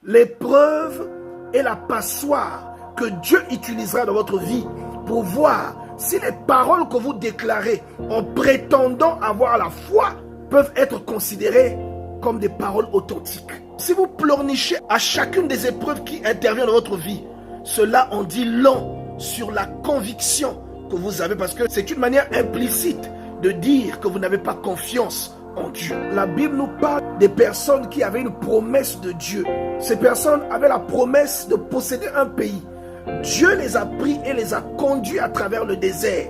L'épreuve est la passoire que Dieu utilisera dans votre vie pour voir si les paroles que vous déclarez en prétendant avoir la foi peuvent être considérées comme des paroles authentiques. Si vous pleurnichez à chacune des épreuves qui interviennent dans votre vie, cela en dit long sur la conviction que vous avez, parce que c'est une manière implicite de dire que vous n'avez pas confiance en Dieu. La Bible nous parle des personnes qui avaient une promesse de Dieu. Ces personnes avaient la promesse de posséder un pays. Dieu les a pris et les a conduits à travers le désert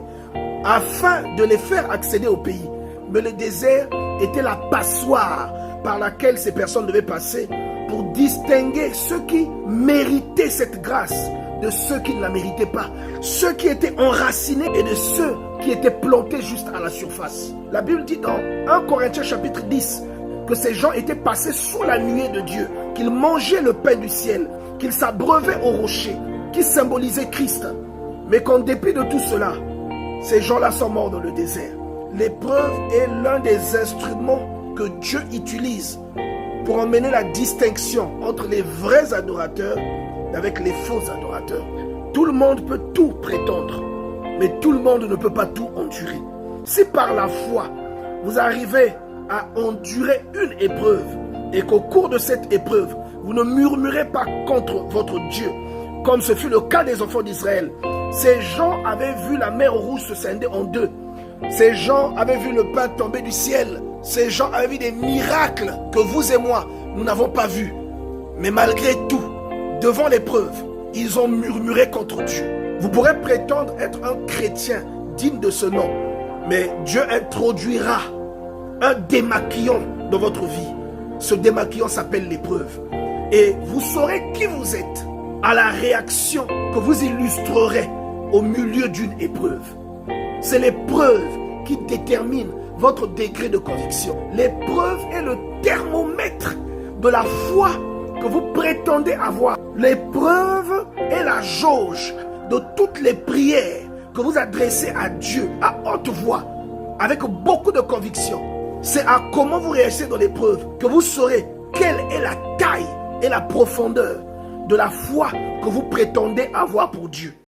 afin de les faire accéder au pays. Mais le désert était la passoire par laquelle ces personnes devaient passer pour distinguer ceux qui méritaient cette grâce de ceux qui ne la méritaient pas, ceux qui étaient enracinés et de ceux qui étaient plantés juste à la surface. La Bible dit dans 1 Corinthiens chapitre 10 que ces gens étaient passés sous la nuée de Dieu, qu'ils mangeaient le pain du ciel, qu'ils s'abreuvaient au rocher, qui symbolisait Christ. Mais qu'en dépit de tout cela, ces gens-là sont morts dans le désert. L'épreuve est l'un des instruments que Dieu utilise pour emmener la distinction entre les vrais adorateurs avec les faux adorateurs. Tout le monde peut tout prétendre, mais tout le monde ne peut pas tout endurer. Si par la foi, vous arrivez à endurer une épreuve et qu'au cours de cette épreuve, vous ne murmurez pas contre votre Dieu, comme ce fut le cas des enfants d'Israël. Ces gens avaient vu la mer rouge se scinder en deux. Ces gens avaient vu le pain tomber du ciel. Ces gens avaient vu des miracles que vous et moi, nous n'avons pas vus. Mais malgré tout, devant l'épreuve, ils ont murmuré contre Dieu. Vous pourrez prétendre être un chrétien digne de ce nom, mais Dieu introduira un démaquillant dans votre vie. Ce démaquillant s'appelle l'épreuve. Et vous saurez qui vous êtes à la réaction que vous illustrerez au milieu d'une épreuve. C'est l'épreuve qui détermine votre degré de conviction. L'épreuve est le thermomètre de la foi que vous prétendez avoir. L'épreuve est la jauge de toutes les prières que vous adressez à Dieu à haute voix, avec beaucoup de conviction. C'est à comment vous réagissez dans l'épreuve que vous saurez quelle est la taille et la profondeur de la foi que vous prétendez avoir pour Dieu.